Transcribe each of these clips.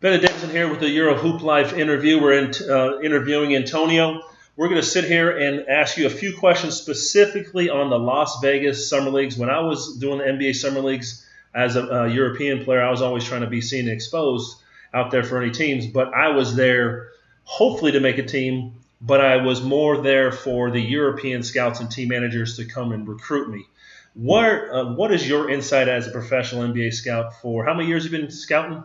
Ben Davidson here with the EuroHooplife interview. We're interviewing Antonio. We're going to sit here and ask you a few questions specifically on the Las Vegas Summer Leagues. When I was doing the NBA Summer Leagues as a European player, I was always trying to be seen and exposed out there for any teams. But I was there hopefully to make a team, but I was more there for the European scouts and team managers to come and recruit me. What is your insight as a professional NBA scout for how many years have you been scouting?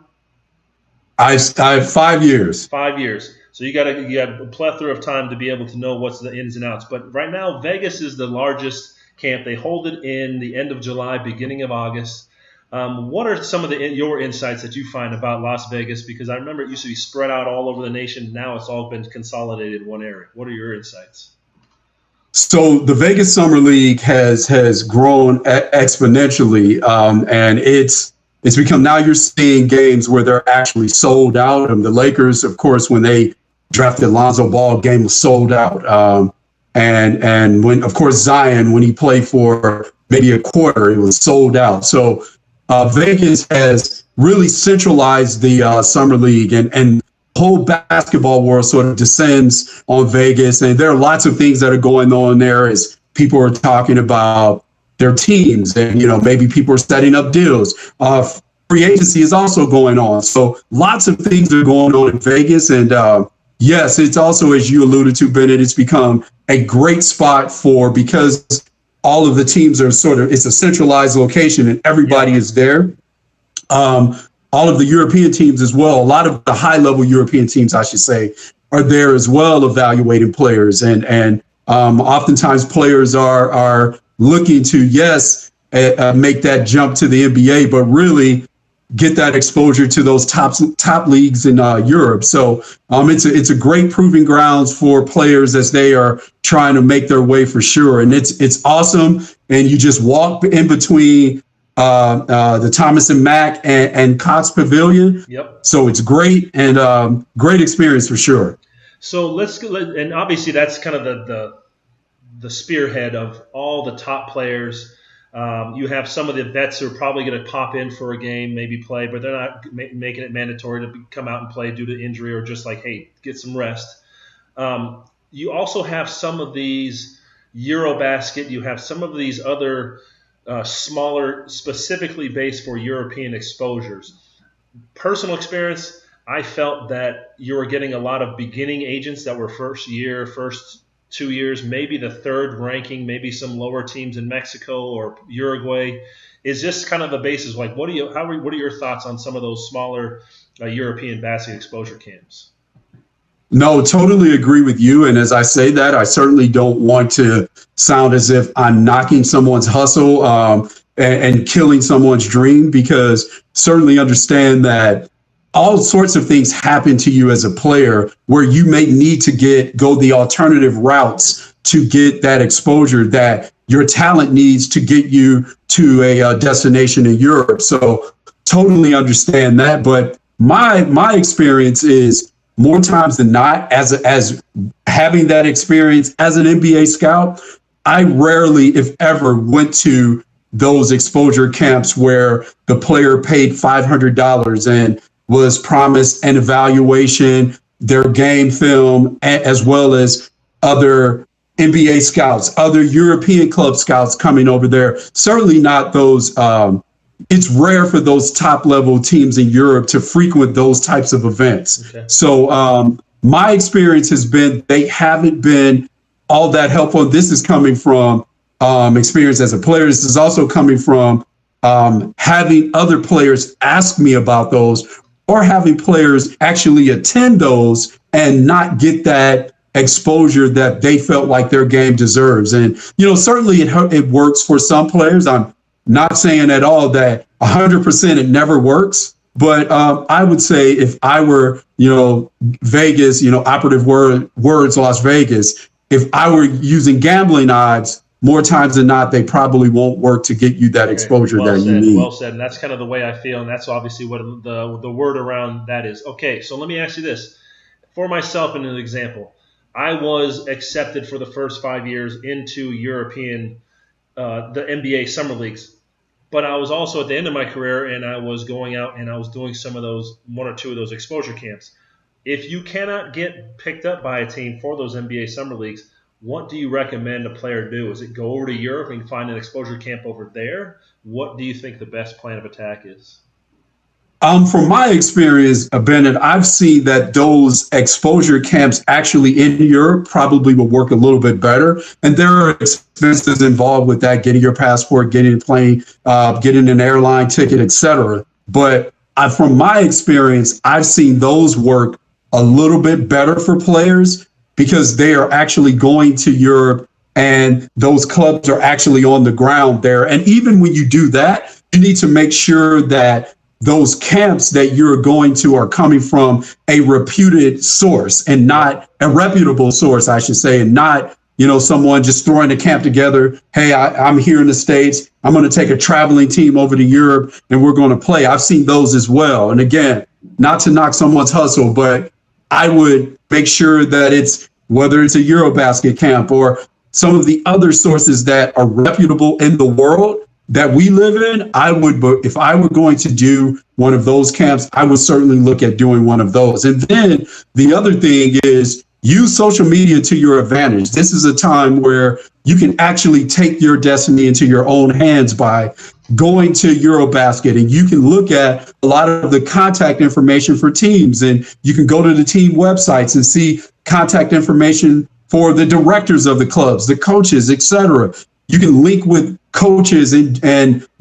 I have 5 years. 5 years. So you got a plethora of time to be able to know what's the ins and outs. But right now, Vegas is the largest camp. They hold it in the end of July, beginning of August. What are some of your insights that you find about Las Vegas? Because I remember it used to be spread out all over the nation. Now it's all been consolidated in one area. What are your insights? So the Vegas Summer League has grown exponentially, and it's become, now you're seeing games where they're actually sold out. And the Lakers, of course, when they drafted Lonzo Ball, game was sold out. And when, of course, Zion, when he played for maybe a quarter, it was sold out. So Vegas has really centralized the Summer League, and the whole basketball world sort of descends on Vegas. And there are lots of things that are going on there as people are talking about their teams, and maybe people are setting up deals. Free agency is also going on, so lots of things are going on in Vegas. And yes, it's also, as you alluded to, Bennett, it's become a great spot because all of the teams are it's a centralized location and everybody is there. All of the European teams as well, a lot of the high-level European teams, I should say, are there as well, evaluating players, and oftentimes players are looking to, make that jump to the NBA, but really get that exposure to those top leagues in Europe. So it's a great proving grounds for players as they are trying to make their way, for sure. And it's awesome. And you just walk in between the Thomas and Mack and Cox Pavilion. Yep. So it's great, and great experience for sure. So and obviously that's kind of the spearhead of all the top players. You have some of the vets who are probably going to pop in for a game, maybe play, but they're not making it mandatory to come out and play due to injury, or just like, hey, get some rest. You also have some of these EuroBasket. You have some of these other smaller, specifically based for European exposures. Personal experience, I felt that you were getting a lot of beginning agents that were first 2 years, maybe the third ranking, maybe some lower teams in Mexico or Uruguay. Is just kind of the basis. Like, what are your thoughts on some of those smaller European basket exposure camps? No, totally agree with you. And as I say that, I certainly don't want to sound as if I'm knocking someone's hustle and killing someone's dream, because certainly understand that all sorts of things happen to you as a player where you may need to go the alternative routes to get that exposure that your talent needs to get you to a destination in Europe. So totally understand that. But my experience is, more times than not, as having that experience as an NBA scout, I rarely, if ever, went to those exposure camps where the player paid $500 and was promised an evaluation, their game film, as well as other NBA scouts, other European club scouts coming over there. Certainly not those. It's rare for those top level teams in Europe to frequent those types of events. Okay. So my experience has been they haven't been all that helpful. This is coming from experience as a player. This is also coming from having other players ask me about those, or having players actually attend those and not get that exposure that they felt like their game deserves. And, certainly it works for some players. I'm not saying at all that 100% it never works, but I would say if I were, Vegas, operative words, Las Vegas, if I were using gambling odds, more times than not, they probably won't work to get you that exposure that you need. Well said. And that's kind of the way I feel. And that's obviously what the word around that is. Okay, so let me ask you this. For myself, in an example, I was accepted for the first 5 years into European, the NBA summer leagues. But I was also at the end of my career, and I was going out and I was doing some of those, one or two of those exposure camps. If you cannot get picked up by a team for those NBA summer leagues, what do you recommend a player do? Is it go over to Europe and find an exposure camp over there? What do you think the best plan of attack is? From my experience, Bennett, I've seen that those exposure camps actually in Europe probably will work a little bit better. And there are expenses involved with that, getting your passport, getting a plane, getting an airline ticket, etc. But from my experience, I've seen those work a little bit better for players because they are actually going to Europe and those clubs are actually on the ground there. And even when you do that, you need to make sure that those camps that you're going to are coming from a reputed source and not a reputable source, I should say, and not, someone just throwing a camp together. Hey, I'm here in the States. I'm going to take a traveling team over to Europe and we're going to play. I've seen those as well. And again, not to knock someone's hustle, but I would make sure that it's whether it's a EuroBasket camp or some of the other sources that are reputable in the world that we live in, if I were going to do one of those camps, I would certainly look at doing one of those. And then the other thing is use social media to your advantage. This is a time where you can actually take your destiny into your own hands by going to EuroBasket, and you can look at a lot of the contact information for teams, and you can go to the team websites and see contact information for the directors of the clubs, the coaches, etc. You can link with coaches and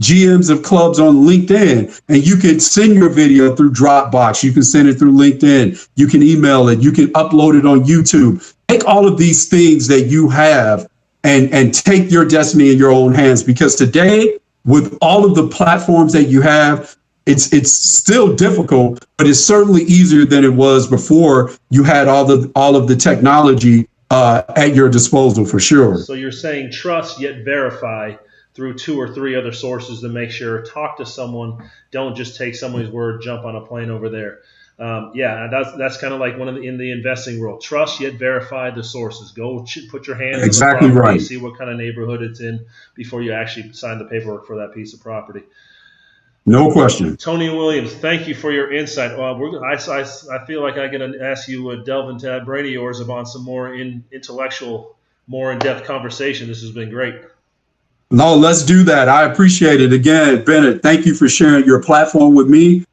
GMs of clubs on LinkedIn, and you can send your video through Dropbox. You can send it through LinkedIn. You can email it. You can upload it on YouTube. Take all of these things that you have and take your destiny in your own hands, because today, with all of the platforms that you have, it's still difficult, but it's certainly easier than it was before you had all of the technology at your disposal, for sure. So you're saying trust yet verify through 2 or 3 other sources to make sure. Talk to someone. Don't just take someone's word. Jump on a plane over there. That's kind of like in the investing world. Trust yet verify the sources. Go put your hand exactly on the property, right. See what kind of neighborhood it's in before you actually sign the paperwork for that piece of property. No question. Tony Williams, thank you for your insight. I feel like I'm going to ask you to delve into that brain of yours about some more intellectual, more in-depth conversation. This has been great. No, let's do that. I appreciate it. Again, Bennett, thank you for sharing your platform with me.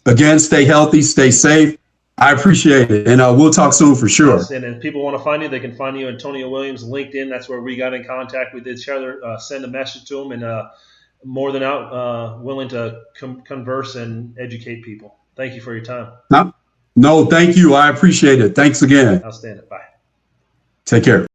Again, stay healthy, stay safe. I appreciate it. And we'll talk soon for sure. Yes, and if people want to find you, they can find you Antonio Williams, LinkedIn. That's where we got in contact with each other. Send a message to them, and more than willing to converse and educate people. Thank you for your time. No, thank you. I appreciate it. Thanks again. Outstanding. Bye. Take care.